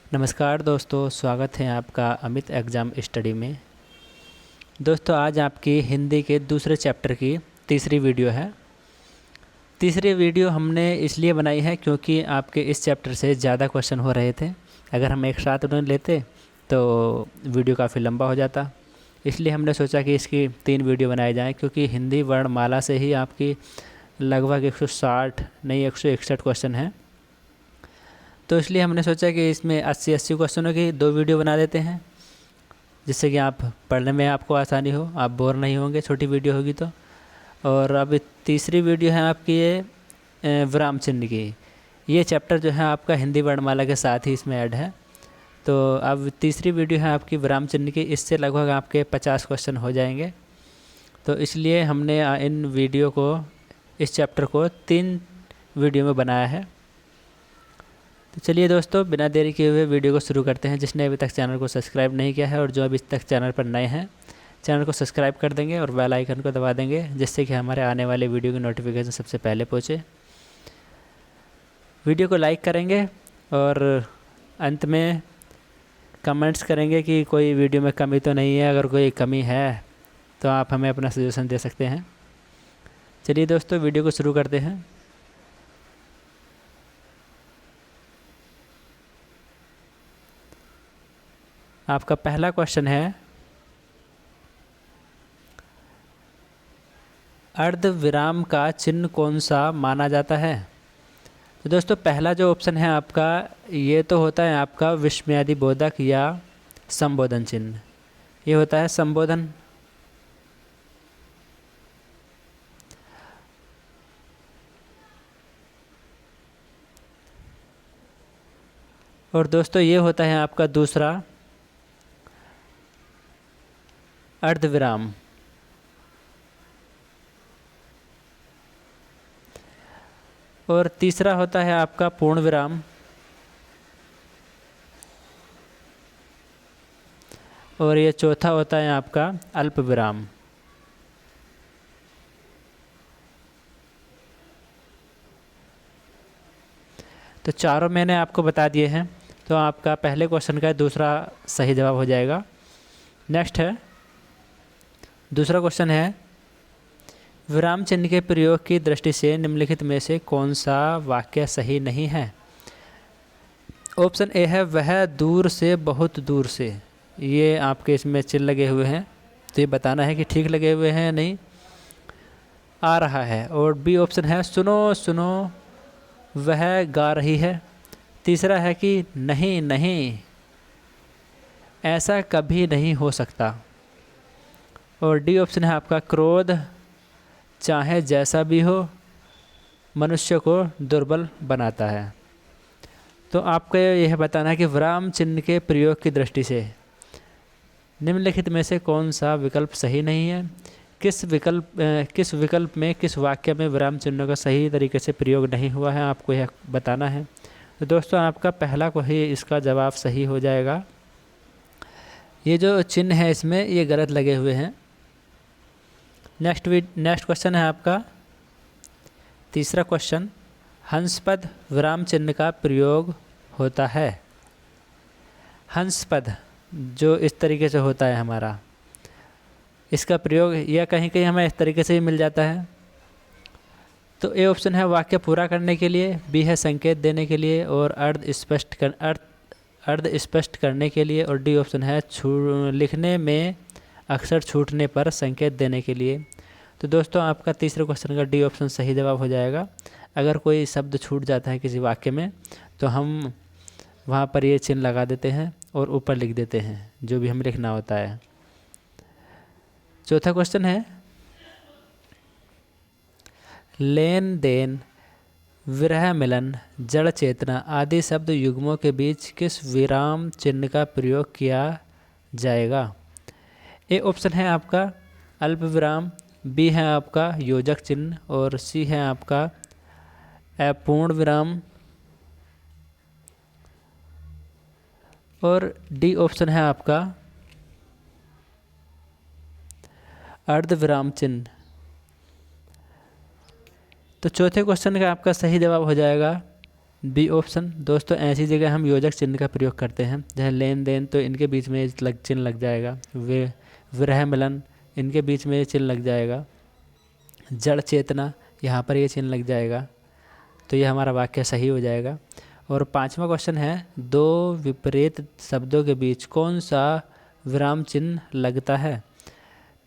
नमस्कार दोस्तों, स्वागत है आपका अमित एग्ज़ाम स्टडी में। दोस्तों, आज आपकी हिंदी के दूसरे चैप्टर की तीसरी वीडियो है। तीसरी वीडियो हमने इसलिए बनाई है क्योंकि आपके इस चैप्टर से ज़्यादा क्वेश्चन हो रहे थे। अगर हम एक साथ उन्हें लेते तो वीडियो काफ़ी लंबा हो जाता, इसलिए हमने सोचा कि इसकी 3 वीडियो बनाई जाएँ, क्योंकि हिंदी वर्णमाला से ही आपकी लगभग 160 नहीं 161 क्वेश्चन हैं। तो इसलिए हमने सोचा कि इसमें 80 क्वेश्चनों की 2 वीडियो बना देते हैं, जिससे कि आप पढ़ने में आपको आसानी हो, आप बोर नहीं होंगे, छोटी वीडियो होगी तो। और अब तीसरी वीडियो है आपकी ये विराम चिन्ह की। ये चैप्टर जो है आपका हिंदी वर्णमाला के साथ ही इसमें ऐड है। तो अब तीसरी वीडियो है आपकी विराम चिन्ह की, इससे लगभग आपके 50 क्वेश्चन हो जाएंगे। तो इसलिए हमने इन वीडियो को, इस चैप्टर को 3 वीडियो में बनाया है। तो चलिए दोस्तों, बिना देरी किए हुए वीडियो को शुरू करते हैं। जिसने अभी तक चैनल को सब्सक्राइब नहीं किया है और जो अभी तक चैनल पर नए हैं, चैनल को सब्सक्राइब कर देंगे और बेल आइकन को दबा देंगे, जिससे कि हमारे आने वाले वीडियो की नोटिफिकेशन सबसे पहले पहुँचे। वीडियो को लाइक करेंगे और अंत में कमेंट्स करेंगे कि कोई वीडियो में कमी तो नहीं है। अगर कोई कमी है तो आप हमें अपना सजेशन दे सकते हैं। चलिए दोस्तों, वीडियो को शुरू करते हैं। आपका पहला क्वेश्चन है, अर्ध विराम का चिन्ह कौन सा माना जाता है? तो दोस्तों, पहला जो ऑप्शन है आपका, ये तो होता है आपका विस्मयादि बोधक या संबोधन चिन्ह। ये होता है संबोधन। और दोस्तों, ये होता है आपका दूसरा अर्धविराम। और तीसरा होता है आपका पूर्ण विराम। और ये चौथा होता है आपका अल्प विराम। तो चारों मैंने आपको बता दिए हैं, तो आपका पहले क्वेश्चन का दूसरा सही जवाब हो जाएगा। नेक्स्ट है, दूसरा क्वेश्चन है, विराम चिन्ह के प्रयोग की दृष्टि से निम्नलिखित में से कौन सा वाक्य सही नहीं है? ऑप्शन ए है, वह दूर से बहुत दूर से। ये आपके इसमें चिन्ह लगे हुए हैं, तो ये बताना है कि ठीक लगे हुए हैं या नहीं। आ रहा है। और बी ऑप्शन है, सुनो सुनो वह गा रही है। तीसरा है कि नहीं नहीं ऐसा कभी नहीं हो सकता। और डी ऑप्शन है आपका, क्रोध चाहे जैसा भी हो मनुष्य को दुर्बल बनाता है। तो आपको यह बताना है कि विराम चिन्ह के प्रयोग की दृष्टि से निम्नलिखित में से कौन सा विकल्प सही नहीं है। किस विकल्प में, किस वाक्य में विराम चिन्ह का सही तरीके से प्रयोग नहीं हुआ है, आपको यह बताना है। तो दोस्तों, आपका पहला को ही इसका जवाब सही हो जाएगा। ये जो चिन्ह है इसमें ये गलत लगे हुए हैं। नेक्स्ट क्वेश्चन है आपका तीसरा क्वेश्चन, हंसपद विराम चिन्ह का प्रयोग होता है। हंसपद जो इस तरीके से होता है हमारा, इसका प्रयोग या कहीं कहीं हमें इस तरीके से ही मिल जाता है। तो ए ऑप्शन है वाक्य पूरा करने के लिए, बी है संकेत देने के लिए, और अर्ध स्पष्ट करने के लिए, और डी ऑप्शन है लिखने में अक्षर छूटने पर संकेत देने के लिए। तो दोस्तों, आपका तीसरे क्वेश्चन का डी ऑप्शन सही जवाब हो जाएगा। अगर कोई शब्द छूट जाता है किसी वाक्य में, तो हम वहाँ पर ये चिन्ह लगा देते हैं और ऊपर लिख देते हैं जो भी हमें लिखना होता है। चौथा क्वेश्चन है, लेन देन, विरह मिलन, जड़ चेतना आदि शब्द युग्मों के बीच किस विराम चिन्ह का प्रयोग किया जाएगा? ए ऑप्शन है आपका अल्प विराम, बी है आपका योजक चिन्ह, और सी है आपका अपूर्ण विराम, और डी ऑप्शन है आपका अर्ध विराम चिन्ह। तो चौथे क्वेश्चन का आपका सही जवाब हो जाएगा बी ऑप्शन दोस्तों, ऐसी जगह हम योजक चिन्ह का प्रयोग करते हैं, जैसे लेन देन तो इनके बीच में चिन्ह लग जाएगा। विरह मिलन, इनके बीच में ये चिन्ह लग जाएगा। जड़ चेतना, यहाँ पर ये चिन्ह लग जाएगा। तो ये हमारा वाक्य सही हो जाएगा। और 5वां क्वेश्चन है, दो विपरीत शब्दों के बीच कौन सा विराम चिन्ह लगता है?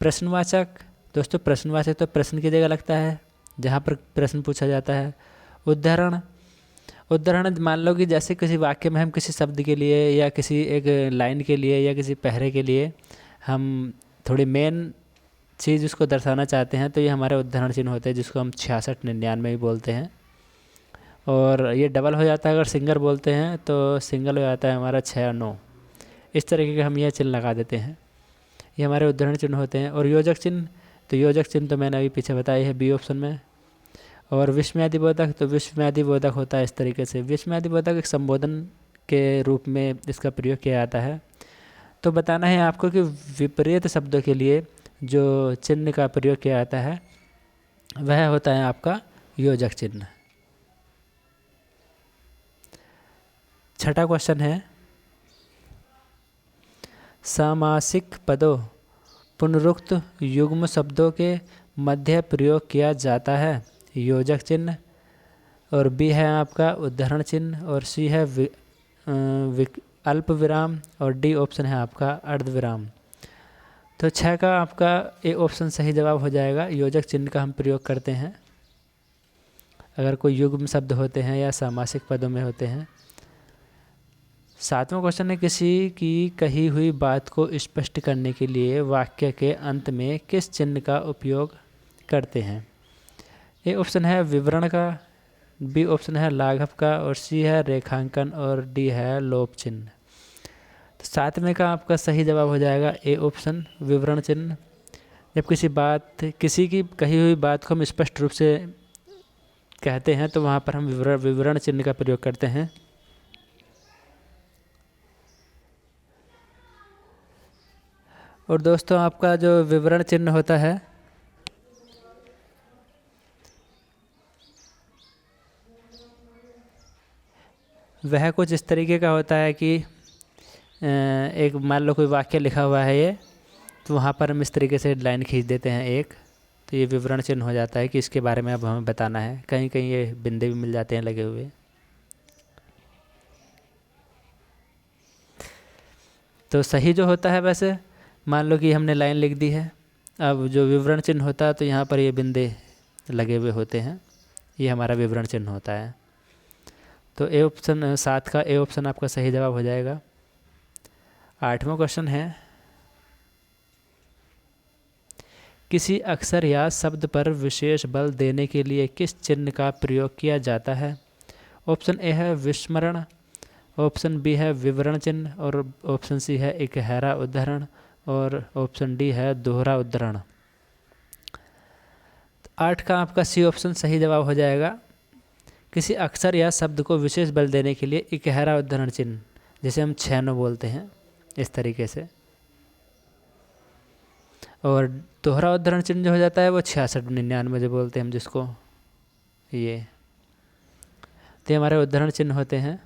प्रश्नवाचक दोस्तों, प्रश्नवाचक तो प्रश्न की जगह लगता है जहाँ पर प्रश्न पूछा जाता है। उदाहरण, उदाहरण मान लो कि जैसे किसी वाक्य में हम किसी शब्द के लिए या किसी एक लाइन के लिए या किसी पहरे के लिए हम थोड़ी मेन चीज़ उसको दर्शाना चाहते हैं, तो ये हमारे उदाहरण चिन्ह होते हैं, जिसको हम 66, 99 भी बोलते हैं। और ये डबल हो जाता है अगर सिंगल बोलते हैं, तो सिंगल हो जाता है हमारा 6 और 9। इस तरीके के हम यह चिन्ह लगा देते हैं, ये हमारे उदाहरण चिन्ह होते हैं। और योजक चिन्ह, तो योजक चिन्ह तो मैंने अभी पीछे बताई है बी ऑप्शन में। और विस्मयादिबोधक, तो विस्मयादिबोधक होता है इस तरीके से। विस्मयादिबोधक एक संबोधन के रूप में इसका प्रयोग किया जाता है। तो बताना है आपको कि विपरीत शब्दों के लिए जो चिन्ह का प्रयोग किया जाता है वह होता है आपका योजक चिन्ह। 6वां क्वेश्चन है, सामासिक पदों पुनरुक्त युग्म शब्दों के मध्य प्रयोग किया जाता है, योजक चिन्ह। और बी है आपका उदाहरण चिन्ह। और सी है अल्प विराम। और डी ऑप्शन है आपका अर्धविराम। तो 6 का आपका ए ऑप्शन सही जवाब हो जाएगा। योजक चिन्ह का हम प्रयोग करते हैं अगर कोई युग्म शब्द होते हैं या सामासिक पदों में होते हैं। 7वां क्वेश्चन है, किसी की कही हुई बात को स्पष्ट करने के लिए वाक्य के अंत में किस चिन्ह का उपयोग करते हैं? ए ऑप्शन है विवरण का, बी ऑप्शन है लाघव का, और सी है रेखांकन, और डी है लोप चिन्ह। तो 7वें का आपका सही जवाब हो जाएगा ए ऑप्शन विवरण चिन्ह। जब किसी की कही हुई बात को हम स्पष्ट रूप से कहते हैं तो वहाँ पर हम विवरण चिन्ह का प्रयोग करते हैं। और दोस्तों, आपका जो विवरण चिन्ह होता है वह कुछ इस तरीके का होता है कि एक मान लो कोई वाक्य लिखा हुआ है ये, तो वहाँ पर हम इस तरीके से लाइन खींच देते हैं एक, तो ये विवरण चिन्ह हो जाता है कि इसके बारे में अब हमें बताना है। कहीं कहीं ये बिंदे भी मिल जाते हैं लगे हुए। तो सही जो होता है, वैसे मान लो कि हमने लाइन लिख दी है, अब जो विवरण चिन्ह होता है तो यहाँ पर ये बिंदे लगे हुए होते हैं, ये हमारा विवरण चिन्ह होता है। तो ए ऑप्शन 7 का ए ऑप्शन आपका सही जवाब हो जाएगा। 8वां क्वेश्चन है, किसी अक्षर या शब्द पर विशेष बल देने के लिए किस चिन्ह का प्रयोग किया जाता है? ऑप्शन ए है विस्मरण, ऑप्शन बी है विवरण चिन्ह, और ऑप्शन सी है इकहरा उद्धरण, और ऑप्शन डी है दोहरा उद्धरण। 8 का आपका सी ऑप्शन सही जवाब हो जाएगा। किसी अक्षर या शब्द को विशेष बल देने के लिए इकहरा उद्धरण चिन्ह, जिसे हम 6 बोलते हैं, इस तरीके से। और दोहरा उद्धरण चिन्ह जो हो जाता है वो 66, 99 जो बोलते हैं हम जिसको, ये तो हमारे उद्धरण चिन्ह होते हैं।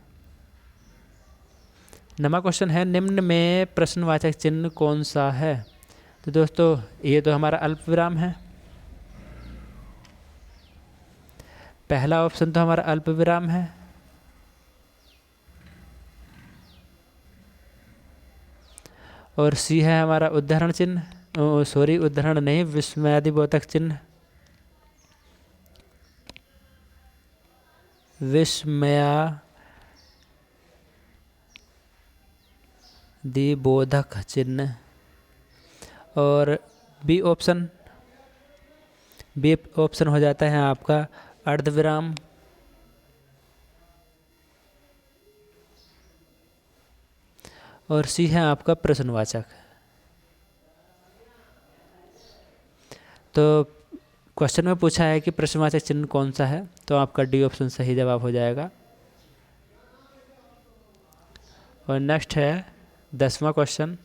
9वां क्वेश्चन है, निम्न में प्रश्नवाचक चिन्ह कौन सा है? तो दोस्तों, ये तो हमारा अल्प विराम है। पहला ऑप्शन तो हमारा अल्प विराम है। और सी है हमारा उद्धरण चिन्ह, सॉरी उद्धरण नहीं, विस्मयादिबोधक चिन्ह, विस्मयादिबोधक चिन्ह। और बी ऑप्शन हो जाता है आपका अर्धविराम। और सी है आपका प्रश्नवाचक। तो क्वेश्चन में पूछा है कि प्रश्नवाचक चिन्ह कौन सा है, तो आपका डी ऑप्शन सही जवाब हो जाएगा। और नेक्स्ट है 10वां क्वेश्चन,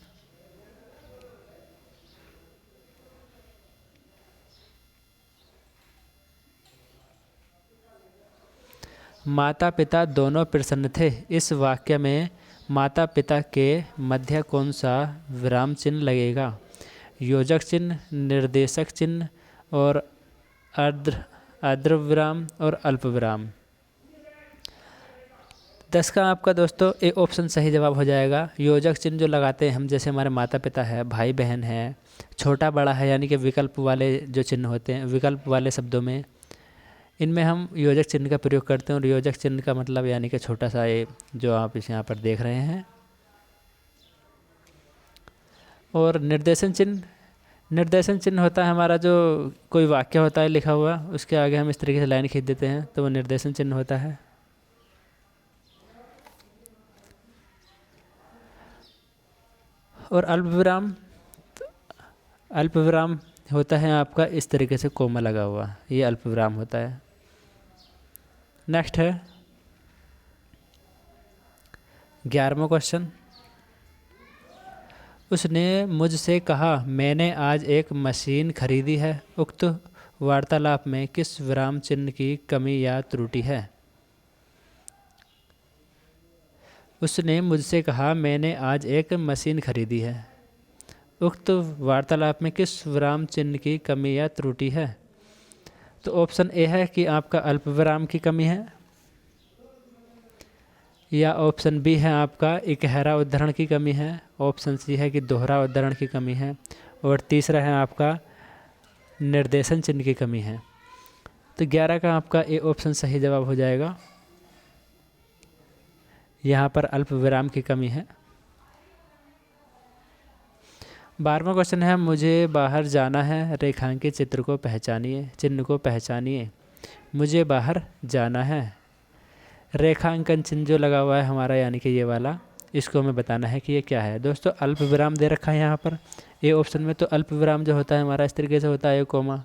माता पिता दोनों प्रसन्न थे। इस वाक्य में माता पिता के मध्य कौन सा विराम चिन्ह लगेगा? योजक चिन्ह, निर्देशक चिन्ह और अर्ध विराम और अल्प विराम। 10 का आपका दोस्तों ए ऑप्शन सही जवाब हो जाएगा। योजक चिन्ह जो लगाते हैं हम, जैसे हमारे माता पिता है, भाई बहन है, छोटा बड़ा है, यानी कि विकल्प वाले जो चिन्ह होते हैं, विकल्प वाले शब्दों में, इनमें हम योजक चिन्ह का प्रयोग करते हैं। और योजक चिन्ह का मतलब यानी कि छोटा सा ये जो आप इस यहाँ पर देख रहे हैं। और निर्देशन चिन्ह, निर्देशन चिन्ह होता है हमारा जो कोई वाक्य होता है लिखा हुआ, उसके आगे हम इस तरीके से लाइन खींच देते हैं, तो वो निर्देशन चिन्ह होता है। और अल्पविराम, अल्पविराम होता है आपका इस तरीके से कोमा लगा हुआ, ये अल्पविराम होता है। नेक्स्ट है 11वां क्वेश्चन। उसने मुझसे कहा, मैंने आज एक मशीन खरीदी है। उक्त वार्तालाप में किस विराम चिन्ह की कमी या त्रुटि है? उसने मुझसे कहा, मैंने आज एक मशीन खरीदी है। उक्त वार्तालाप में किस विराम चिन्ह की कमी या त्रुटि है? तो ऑप्शन ए है कि आपका अल्पविराम की कमी है, या ऑप्शन बी है आपका इकहरा उद्धरण की कमी है, ऑप्शन सी है कि दोहरा उद्धरण की कमी है, और तीसरा है आपका निर्देशन चिन्ह की कमी है। तो 11 का आपका ए ऑप्शन सही जवाब हो जाएगा। यहाँ पर अल्प विराम की कमी है। 12वां क्वेश्चन है, मुझे बाहर जाना है, रेखांकित चित्र को पहचानिए, चिन्ह को पहचानिए। मुझे बाहर जाना है, रेखांकन चिन्ह जो लगा हुआ है हमारा, यानी कि ये वाला, इसको हमें बताना है कि ये क्या है। दोस्तों अल्प विराम दे रखा है यहाँ पर ए ऑप्शन में, तो अल्प विराम जो होता है हमारा इस तरीके से होता है, कोमा।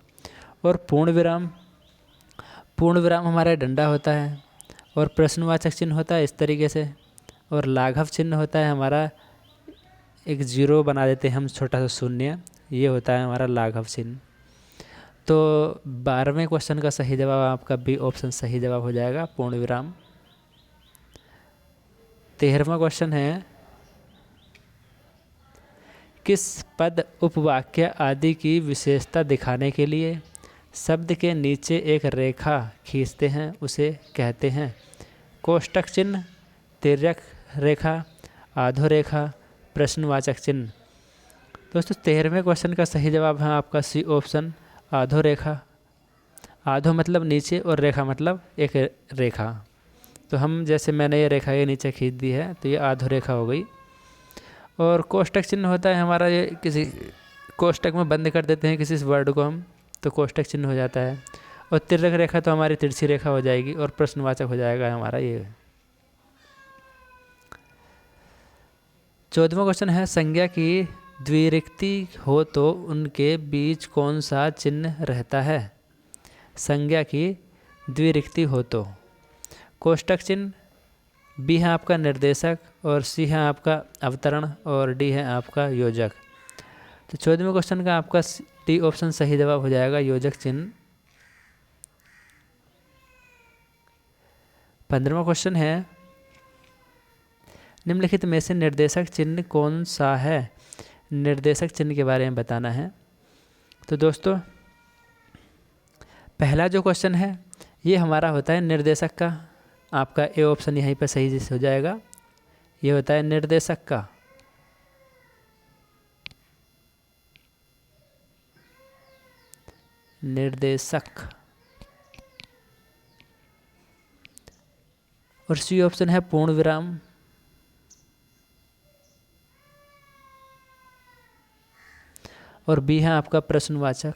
और पूर्ण विराम, पूर्ण विराम हमारा डंडा होता है, और प्रश्नवाचक चिन्ह होता है इस तरीके से, और लाघव चिन्ह होता है हमारा, एक जीरो बना देते हैं हम, छोटा सा शून्य, ये होता है हमारा लाघव चिन्ह। तो 12वें क्वेश्चन का सही जवाब आपका बी ऑप्शन सही जवाब हो जाएगा, पूर्ण विराम। 13वां क्वेश्चन है, किस पद, उपवाक्य आदि की विशेषता दिखाने के लिए शब्द के नीचे एक रेखा खींचते हैं, उसे कहते हैं? कोष्टक चिन्ह, तिर्यक रेखा, आधोरेखा, प्रश्नवाचक चिन्ह। दोस्तों 13वें क्वेश्चन का सही जवाब है आपका सी ऑप्शन, आधोरेखा। आधो मतलब नीचे और रेखा मतलब एक रेखा। तो हम जैसे मैंने ये रेखा ये नीचे खींच दी है, तो ये आधोरेखा हो गई। और कोष्टक चिन्ह होता है हमारा, ये किसी कोष्टक में बंद कर देते हैं किसी वर्ड को हम, तो कोष्टक चिन्ह हो जाता है। और तिर्यक रेखा तो हमारी तिरछी रेखा हो जाएगी, और प्रश्नवाचक हो जाएगा हमारा ये। 14वां क्वेश्चन है, संज्ञा की द्विरिक्ति हो तो उनके बीच कौन सा चिन्ह रहता है? संज्ञा की द्विरिक्ति हो तो कोष्टक चिन्ह, बी है आपका निर्देशक, और सी है आपका अवतरण, और डी है आपका योजक। तो 14वें क्वेश्चन का आपका डी ऑप्शन सही जवाब हो जाएगा, योजक चिन्ह। 15वां क्वेश्चन है, निम्नलिखित में से निर्देशक चिन्ह कौन सा है? निर्देशक चिन्ह के बारे में बताना है। तो दोस्तों पहला जो क्वेश्चन है ये हमारा होता है निर्देशक का, आपका ए ऑप्शन यहीं पर सही हो जाएगा, ये होता है निर्देशक का। निर्देशक। और सी ऑप्शन है पूर्ण विराम। और बी है आपका प्रश्नवाचक,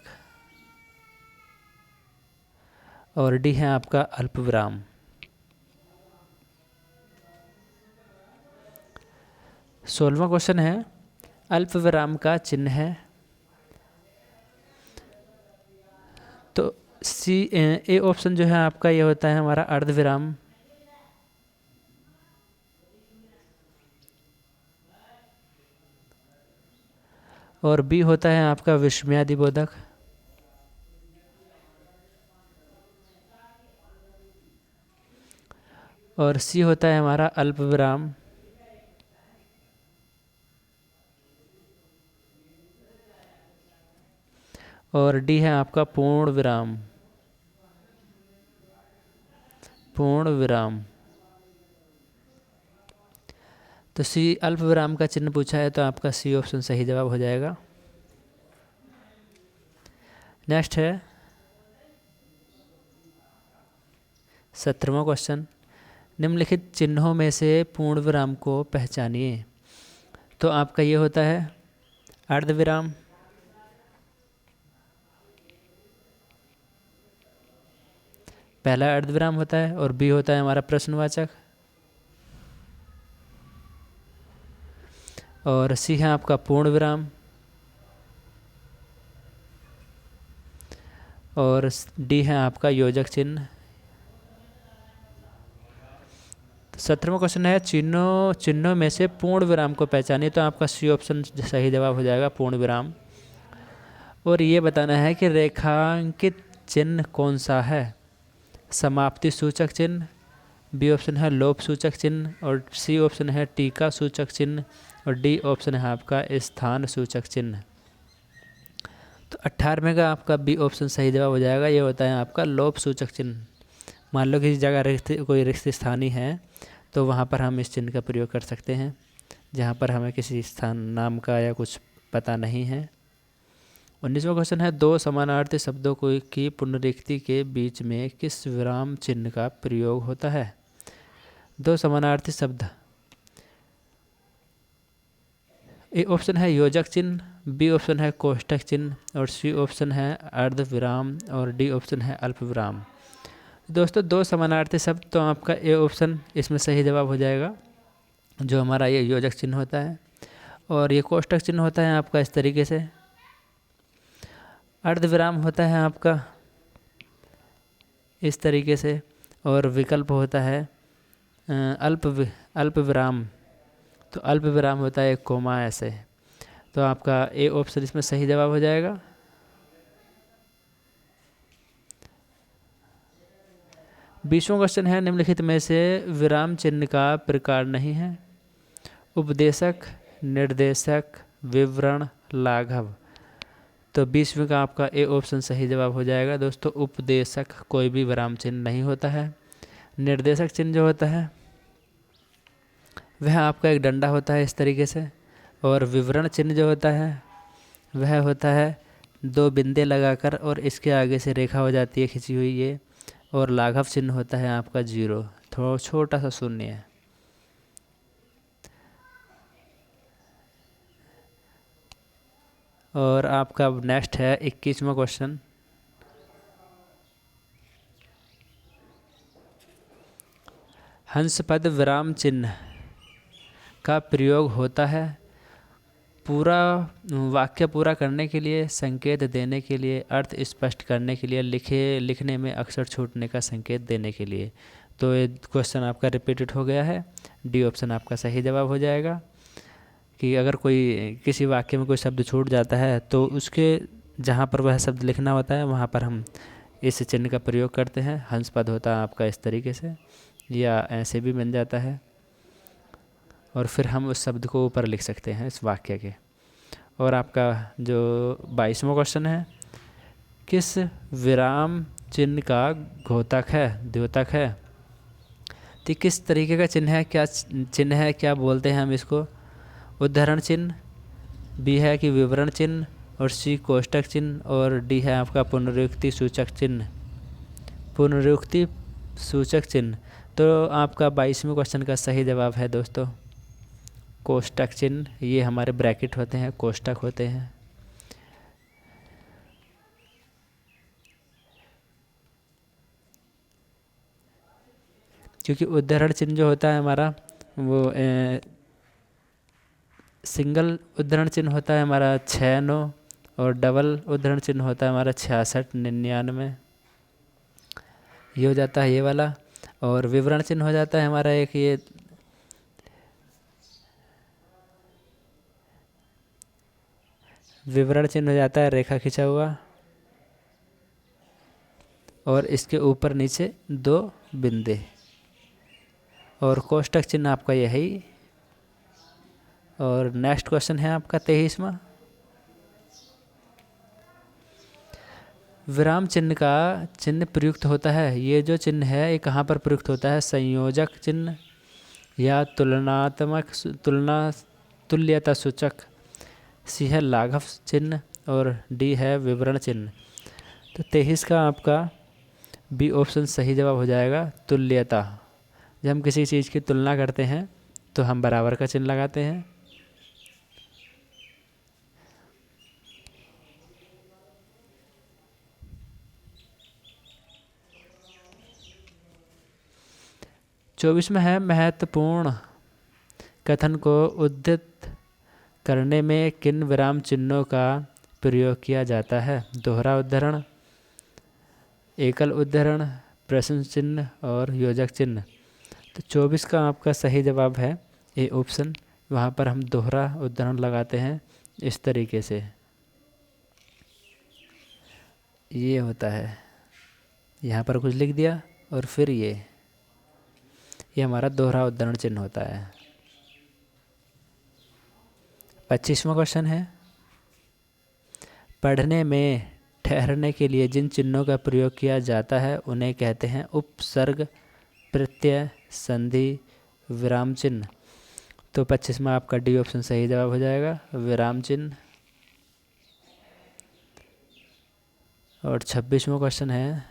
और डी है आपका अल्पविराम। सोलहवां क्वेश्चन है, अल्पविराम का चिन्ह है। तो सी ए ऑप्शन जो है आपका ये होता है हमारा अर्धविराम। और बी होता है आपका विस्मयादिबोधक। और सी होता है हमारा अल्प विराम। और डी है आपका पूर्ण विराम। पूर्ण विराम। तो सी अल्प विराम का चिन्ह पूछा है तो आपका सी ऑप्शन सही जवाब हो जाएगा। नेक्स्ट है 17वां क्वेश्चन, निम्नलिखित चिन्हों में से पूर्ण विराम को पहचानिए। तो आपका ये होता है अर्धविराम, पहला अर्धविराम होता है, और बी होता है हमारा प्रश्नवाचक, और सी है आपका पूर्ण विराम, और डी है आपका योजक चिन्ह। 17वां क्वेश्चन है चिन्हों में से पूर्ण विराम को पहचानिए। तो आपका सी ऑप्शन सही जवाब हो जाएगा, पूर्ण विराम। और ये बताना है कि रेखांकित चिन्ह कौन सा है। समाप्ति सूचक चिन्ह, बी ऑप्शन है लोप सूचक चिन्ह, और सी ऑप्शन है टीका सूचक चिन्ह, और डी ऑप्शन है आपका स्थान सूचक चिन्ह। तो 18वें का आपका बी ऑप्शन सही जवाब हो जाएगा। ये होता है आपका लोप सूचक चिन्ह। मान लो किसी जगह कोई रिक्त स्थानीय है तो वहाँ पर हम इस चिन्ह का प्रयोग कर सकते हैं, जहाँ पर हमें किसी स्थान नाम का या कुछ पता नहीं है। 19वां क्वेश्चन है, दो समानार्थी शब्दों की पुनरुक्ति के बीच में किस विराम चिन्ह का प्रयोग होता है। दो समानार्थी शब्द, ए ऑप्शन है योजक चिन्ह, बी ऑप्शन है कोष्ठक चिन्ह, और सी ऑप्शन है अर्धविराम, और डी ऑप्शन है अल्पविराम। दोस्तों दो समानार्थी शब्द, तो आपका ए ऑप्शन इसमें सही जवाब हो जाएगा, जो हमारा ये योजक चिन्ह होता है। और ये कोष्ठक चिन्ह होता है आपका इस तरीके से। अर्धविराम होता है आपका इस तरीके से, और विकल्प होता है अल्पविराम। तो अल्पविराम होता है कोमा ऐसे। तो आपका ए ऑप्शन इसमें सही जवाब हो जाएगा। बीसवां क्वेश्चन है, निम्नलिखित में से विराम चिन्ह का प्रकार नहीं है। उपदेशक, निर्देशक, विवरण, लाघव। तो 20वें का आपका ए ऑप्शन सही जवाब हो जाएगा। दोस्तों उपदेशक कोई भी विराम चिन्ह नहीं होता है। निर्देशक चिन्ह जो होता है वह आपका एक डंडा होता है इस तरीके से, और विवरण चिन्ह जो होता है वह होता है दो बिंदे लगाकर और इसके आगे से रेखा हो जाती है खिंची हुई ये, और लाघव चिन्ह होता है आपका 0, थोड़ा छोटा सा शून्य है। और आपका नेक्स्ट है 21वां क्वेश्चन, हंस पद विराम चिन्ह का प्रयोग होता है पूरा वाक्य पूरा करने के लिए, संकेत देने के लिए, अर्थ स्पष्ट करने के लिए, लिखने में अक्षर छूटने का संकेत देने के लिए। तो ये क्वेश्चन आपका रिपीटेड हो गया है। डी ऑप्शन आपका सही जवाब हो जाएगा कि अगर कोई किसी वाक्य में कोई शब्द छूट जाता है तो उसके जहाँ पर वह शब्द लिखना होता है वहाँ पर हम इस चिन्ह का प्रयोग करते हैं। हंस पद होता है आपका इस तरीके से, या ऐसे भी बन जाता है, और फिर हम उस शब्द को ऊपर लिख सकते हैं इस वाक्य के। और आपका जो 22वां क्वेश्चन है, किस विराम चिन्ह का घोतक है, द्योतक है। तो किस तरीके का चिन्ह है, क्या चिन्ह है, क्या बोलते हैं हम इसको। उदाहरण चिन्ह, बी है कि विवरण चिन्ह, और सी कोष्ठक चिन्ह, और डी है आपका पुनरुक्ति सूचक चिन्ह। पुनरुक्ति सूचक चिन्ह। तो आपका 22वें क्वेश्चन का सही जवाब है दोस्तों कोष्ठक चिन्ह। ये हमारे ब्रैकेट होते हैं, कोष्ठक होते हैं। क्योंकि उदाहरण चिन्ह जो होता है हमारा वो सिंगल उदाहरण चिन्ह होता है हमारा 6, 9, और डबल उदाहरण चिन्ह होता है हमारा 66, 99। ये हो जाता है ये वाला। और विवरण चिन्ह हो जाता है हमारा एक ये विवरण चिन्ह हो जाता है रेखा खींचा हुआ, और इसके ऊपर नीचे 2 बिंदे। और कोष्टक चिन्ह आपका यही। और नेक्स्ट क्वेश्चन है आपका 23वां। विराम चिन्ह का चिन्ह प्रयुक्त होता है, ये जो चिन्ह है ये कहाँ पर प्रयुक्त होता है? संयोजक चिन्ह या तुलनात्मक तुल्यता सूचक, सी है लाघव चिन्ह और डी है विवरण चिन्ह। तो 23 का आपका बी ऑप्शन सही जवाब हो जाएगा, तुल्यता। जब हम किसी चीज़ की तुलना करते हैं तो हम बराबर का चिन्ह लगाते हैं। चौबीसवां है महत्वपूर्ण कथन को उद्धृत करने में किन विराम चिन्हों का प्रयोग किया जाता है? दोहरा उद्धरण, एकल उद्धरण, प्रश्न चिन्ह और योजक चिन्ह। तो 24 का आपका सही जवाब है ए ऑप्शन। वहाँ पर हम दोहरा उद्धरण लगाते हैं इस तरीके से, ये होता है, यहाँ पर कुछ लिख दिया और फिर ये हमारा दोहरा उद्धरण चिन्ह होता है। 25वां क्वेश्चन है, पढ़ने में ठहरने के लिए जिन चिन्हों का प्रयोग किया जाता है उन्हें कहते हैं उपसर्ग, प्रत्यय, संधि, विराम चिन्ह। तो 25वां आपका डी ऑप्शन सही जवाब हो जाएगा, विराम चिन्ह। और 26वां क्वेश्चन है,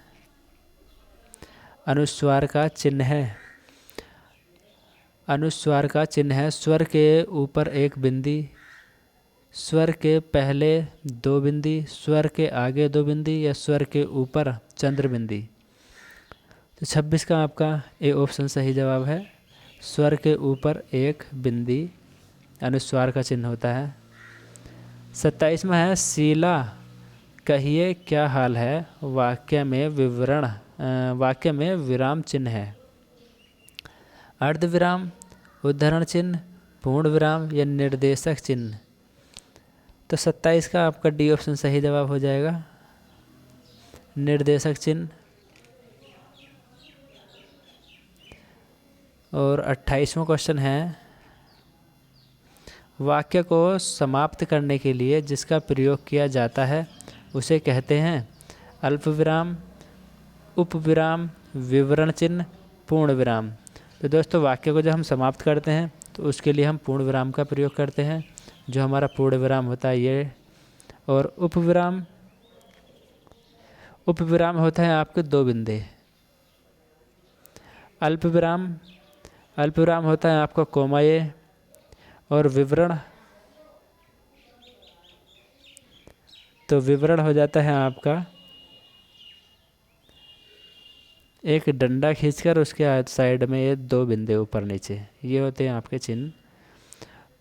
अनुस्वार का चिन्ह है। अनुस्वार का चिन्ह है स्वर के ऊपर एक बिंदी, स्वर के पहले 2 बिंदी, स्वर के आगे 2 बिंदी या स्वर के ऊपर चंद्र बिंदी। तो 26 का आपका ए ऑप्शन सही जवाब है, स्वर के ऊपर एक बिंदी अनुस्वार का चिन्ह होता है। 27वां है, शीला कहिए क्या हाल है, वाक्य में विराम चिन्ह है। अर्धविराम, उद्धरण चिन्ह, पूर्ण विराम या निर्देशक चिन्ह। तो 27 का आपका डी ऑप्शन सही जवाब हो जाएगा, निर्देशक चिन्ह। और 28वां क्वेश्चन है, वाक्य को समाप्त करने के लिए जिसका प्रयोग किया जाता है उसे कहते हैं अल्पविराम, उपविराम, विवरण चिन्ह, पूर्ण विराम। तो दोस्तों वाक्य को जब हम समाप्त करते हैं तो उसके लिए हम पूर्ण विराम का प्रयोग करते हैं, जो हमारा पूर्ण विराम होता है ये। और उपविराम होता है आपके 2 बिंदे। अल्पविराम होता है आपका कोमा ये। और विवरण, तो विवरण हो जाता है आपका एक डंडा खींचकर उसके साइड में ये 2 बिंदे ऊपर नीचे, ये होते हैं आपके चिन्ह।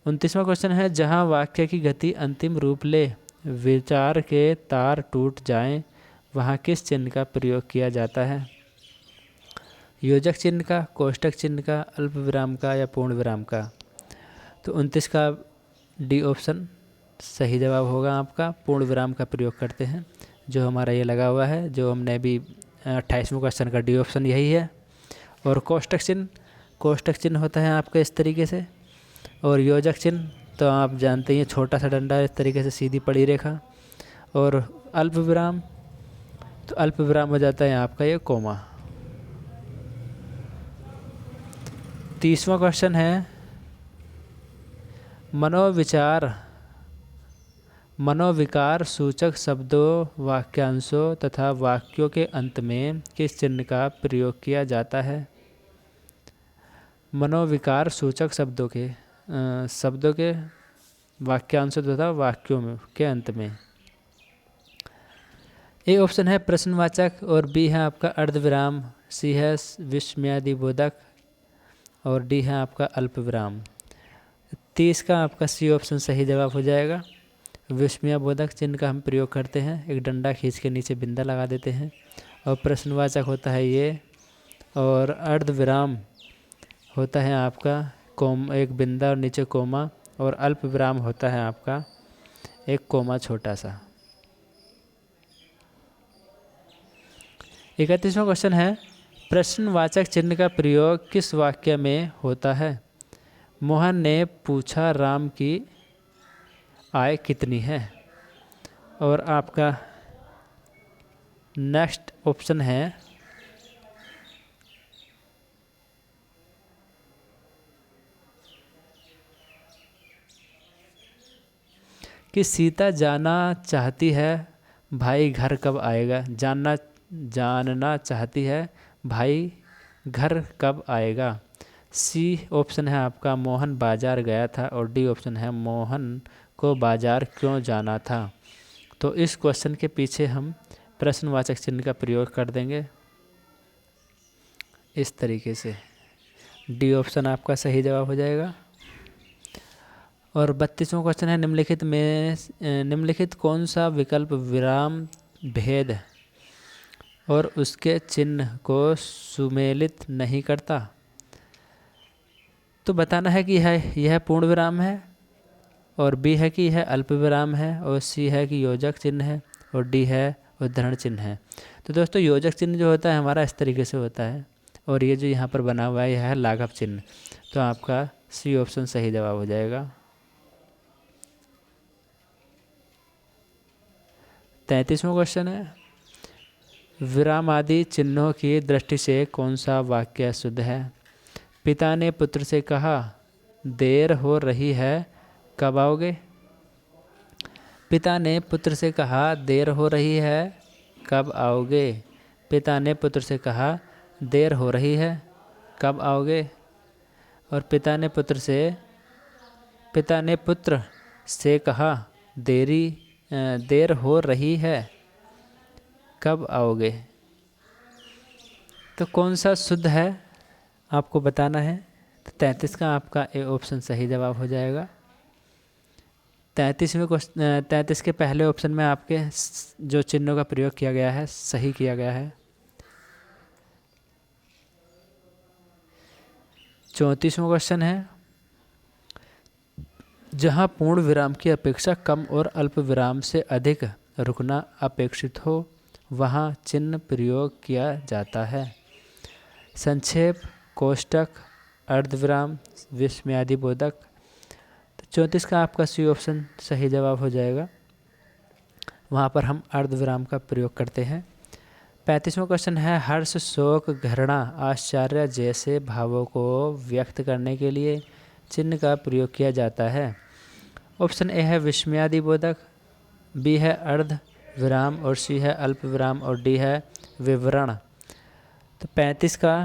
29वां क्वेश्चन है, जहां वाक्य की गति अंतिम रूप ले, विचार के तार टूट जाएं, वहां किस चिन्ह का प्रयोग किया जाता है? योजक चिन्ह का, कोष्टक चिन्ह का, अल्पविराम का या पूर्ण विराम का। तो 29 का डी ऑप्शन सही जवाब होगा आपका, पूर्ण विराम का प्रयोग करते हैं, जो हमारा ये लगा हुआ है, जो हमने अभी 28वें क्वेश्चन का डी ऑप्शन यही है। और कोष्टक चिन्ह होता है आपका इस तरीके से। और योजक चिन्ह तो आप जानते हैं, छोटा सा डंडा इस तरीके से सीधी पड़ी रेखा। और अल्पविराम, तो अल्पविराम हो जाता है आपका ये कोमा। 30वां क्वेश्चन है, मनोविकार सूचक शब्दों, वाक्यांशों तथा वाक्यों के अंत में किस चिन्ह का प्रयोग किया जाता है? मनोविकार सूचक शब्दों के वाक्यांशों तथा वाक्यों के अंत में। ए ऑप्शन है प्रश्नवाचक और बी है आपका अर्धविराम, सी है विस्मयादिबोधक और डी है आपका अल्पविराम। 30 का आपका सी ऑप्शन सही जवाब हो जाएगा, विस्मयादिबोधक चिन्ह का हम प्रयोग करते हैं, एक डंडा खींच के नीचे बिंदा लगा देते हैं। और प्रश्नवाचक होता है ये। और अर्धविराम होता है आपका एक बिंदा और नीचे कोमा। और अल्पविराम होता है आपका एक कोमा छोटा सा। 31वां क्वेश्चन है, प्रश्नवाचक चिन्ह का प्रयोग किस वाक्य में होता है? मोहन ने पूछा राम की आय कितनी है। और आपका नेक्स्ट ऑप्शन है कि सीता जानना चाहती है भाई घर कब आएगा। जानना चाहती है भाई घर कब आएगा। सी ऑप्शन है आपका मोहन बाजार गया था। और डी ऑप्शन है मोहन को बाजार क्यों जाना था। तो इस क्वेश्चन के पीछे हम प्रश्नवाचक चिन्ह का प्रयोग कर देंगे इस तरीके से। डी ऑप्शन आपका सही जवाब हो जाएगा। और 32वां क्वेश्चन है निम्नलिखित कौन सा विकल्प विराम भेद और उसके चिन्ह को सुमेलित नहीं करता। तो बताना है कि यह पूर्ण विराम है, और बी है कि यह अल्प विराम है, और सी है कि योजक चिन्ह है, और डी है उद्धरण चिन्ह है। तो दोस्तों योजक चिन्ह जो होता है हमारा इस तरीके से होता है, और ये जो यहाँ पर बना हुआ है यह है लाघव चिन्ह। तो आपका सी ऑप्शन सही जवाब हो जाएगा। 33वां क्वेश्चन है विराम आदि चिन्हों की दृष्टि से कौन सा वाक्य शुद्ध है। पिता ने पुत्र से कहा देर हो रही है कब आओगे। पिता ने पुत्र से कहा देर हो रही है कब आओगे। पिता ने पुत्र से कहा देर हो रही है कब आओगे। और पिता ने पुत्र से कहा देर हो रही है कब आओगे। तो कौन सा शुद्ध है आपको बताना है। तो 33 का आपका ए ऑप्शन सही जवाब हो जाएगा। 33 के पहले ऑप्शन में आपके जो चिन्हों का प्रयोग किया गया है सही किया गया है। 34वां क्वेश्चन है जहां पूर्ण विराम की अपेक्षा कम और अल्प विराम से अधिक रुकना अपेक्षित हो वहां चिन्ह प्रयोग किया जाता है। संक्षेप, कोष्टक, अर्धविराम, विस्मयादिबोधक। तो 34 का आपका सी ऑप्शन सही जवाब हो जाएगा। वहाँ पर हम अर्धविराम का प्रयोग करते हैं। 35वां क्वेश्चन है हर्ष, शोक, घृणा, आश्चर्य जैसे भावों को व्यक्त करने के लिए चिन्ह का प्रयोग किया जाता है। ऑप्शन ए है विस्मयादिबोधक, बी है अर्ध विराम, और सी है अल्प विराम, और डी है विवरण। तो 35 का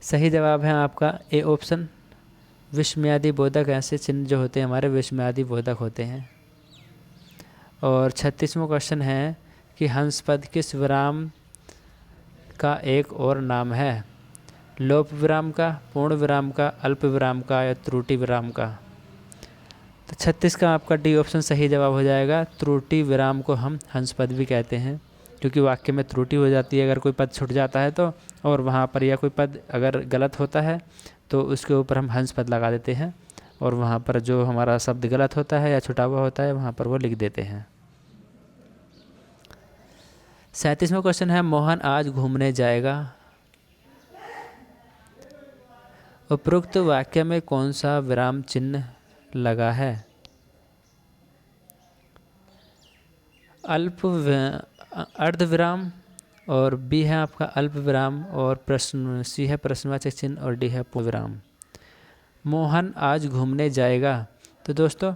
सही जवाब है आपका ए ऑप्शन विस्मयादिबोधक। ऐसे चिन्ह जो होते हैं हमारे विस्मयादिबोधक होते हैं। और 36वां क्वेश्चन है कि हंस पद किस विराम का एक और नाम है। लोप विराम का, पूर्ण विराम का, अल्प विराम का, या त्रुटि विराम का। तो 36 का आपका डी ऑप्शन सही जवाब हो जाएगा। त्रुटि विराम को हम हंस पद भी कहते हैं क्योंकि वाक्य में त्रुटि हो जाती है अगर कोई पद छूट जाता है तो, और वहाँ पर या कोई पद अगर गलत होता है तो उसके ऊपर हम हंस पद लगा देते हैं, और वहाँ पर जो हमारा शब्द गलत होता है या छुटा हुआ होता है वहाँ पर वो लिख देते हैं। 37वां क्वेश्चन है मोहन आज घूमने जाएगा। उपरोक्त वाक्य में कौन सा विराम चिन्ह लगा है। अर्ध विराम, और बी है आपका अल्प विराम, और सी है प्रश्नवाचक चिन्ह, और डी है पूर्ण विराम। मोहन आज घूमने जाएगा। तो दोस्तों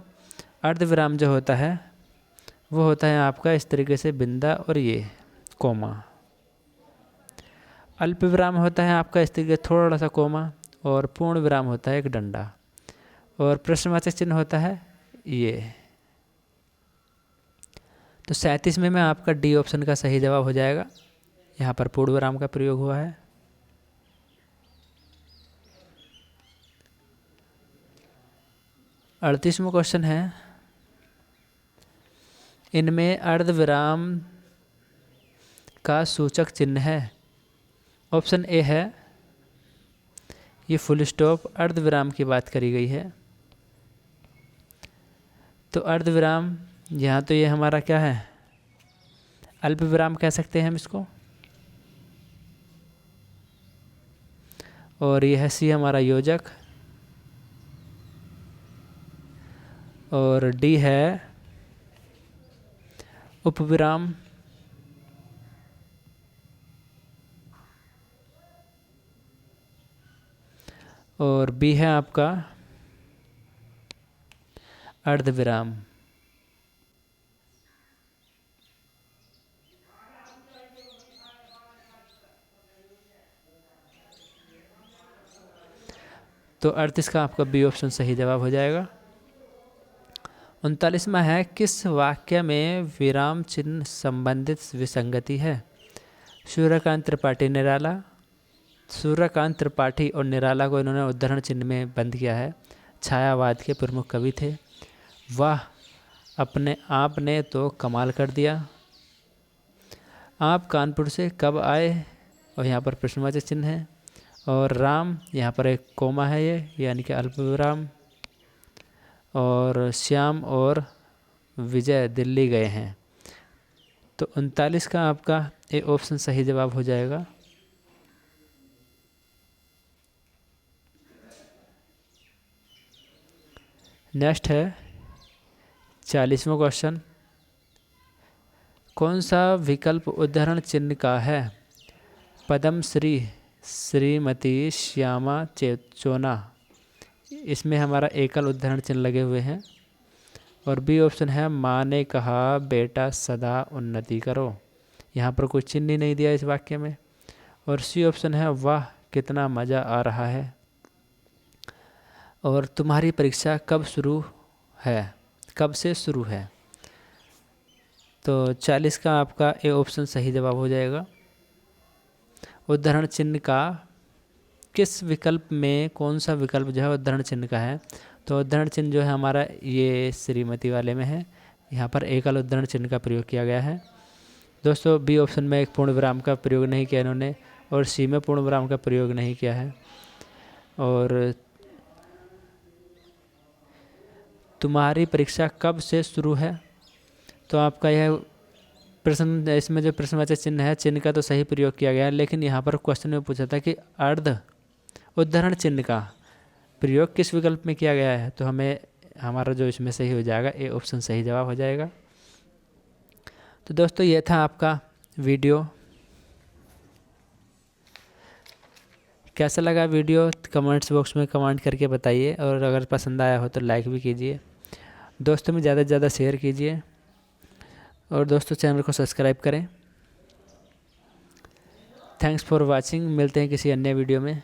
अर्ध विराम जो होता है वो होता है आपका इस तरीके से बिंदा और ये कोमा। अल्प विराम होता है आपका इस तरीके थोड़ा सा कोमा, और पूर्ण विराम होता है एक डंडा, और प्रश्नवाचक चिन्ह होता है ये। तो 37 में आपका डी ऑप्शन का सही जवाब हो जाएगा। यहाँ पर पूर्ण विराम का प्रयोग हुआ है। अड़तीसवां क्वेश्चन है इनमें अर्धविराम का सूचक चिन्ह है। ऑप्शन ए है ये फुल स्टॉप, अर्धविराम की बात करी गई है। तो अर्धविराम यहाँ तो ये हमारा क्या है अल्प विराम कह सकते हैं हम इसको। और यह सी हमारा योजक, और डी है उपविराम, और बी है आपका अर्धविराम। तो 38 का आपका बी ऑप्शन सही जवाब हो जाएगा। 39वां है, किस वाक्य में विराम चिन्ह संबंधित विसंगति है? सूर्यकांत त्रिपाठी निराला, सूर्यकांत त्रिपाठी और निराला को इन्होंने उद्धरण चिन्ह में बंद किया है। छायावाद के प्रमुख कवि थे। वाह, अपने आप ने तो कमाल कर दिया। आप कानपुर से कब आए? और यहाँ पर प्रश्नवाचक चिन्ह है। और राम, यहाँ पर एक कोमा है ये, यानी कि अल्पविराम। और श्याम और विजय दिल्ली गए हैं। तो 39 का आपका ए ऑप्शन सही जवाब हो जाएगा। नेक्स्ट है 40वां क्वेश्चन, कौन सा विकल्प उद्धरण चिन्ह का है? पद्मश्री, श्रीमती, श्यामा चोना, इसमें हमारा एकल उद्धरण चिन्ह लगे हुए हैं। और बी ऑप्शन है, माँ ने कहा बेटा सदा उन्नति करो, यहाँ पर कोई चिन्ह ही नहीं दिया इस वाक्य में। और सी ऑप्शन है, वाह कितना मज़ा आ रहा है। और तुम्हारी परीक्षा कब शुरू है, कब से शुरू है? तो 40 का आपका ए ऑप्शन सही जवाब हो जाएगा। उद्धरण चिन्ह का किस विकल्प में, कौन सा विकल्प जो है उद्धरण चिन्ह का है? तो उद्धरण चिन्ह जो है हमारा ये श्रीमती वाले में है, यहाँ पर एकल उद्धरण चिन्ह का प्रयोग किया गया है। दोस्तों बी ऑप्शन में एक पूर्ण विराम का प्रयोग नहीं किया इन्होंने, और सी में पूर्ण विराम का प्रयोग नहीं किया है। और तुम्हारी परीक्षा कब से शुरू है, तो आपका यह प्रश्न, इसमें जो प्रश्नवाचक चिन्ह है, चिन्ह का तो सही प्रयोग किया गया है, लेकिन यहाँ पर क्वेश्चन में पूछा था कि अर्ध उद्धरण चिन्ह का प्रयोग किस विकल्प में किया गया है, तो हमें हमारा जो इसमें सही हो जाएगा ए ऑप्शन सही जवाब हो जाएगा। तो दोस्तों ये था आपका वीडियो। कैसा लगा वीडियो कमेंट्स बॉक्स में कमेंट करके बताइए, और अगर पसंद आया हो तो लाइक भी कीजिए, दोस्तों में ज़्यादा से ज़्यादा शेयर कीजिए, और दोस्तों चैनल को सब्सक्राइब करें। थैंक्स फॉर वाचिंग, मिलते हैं किसी अन्य वीडियो में।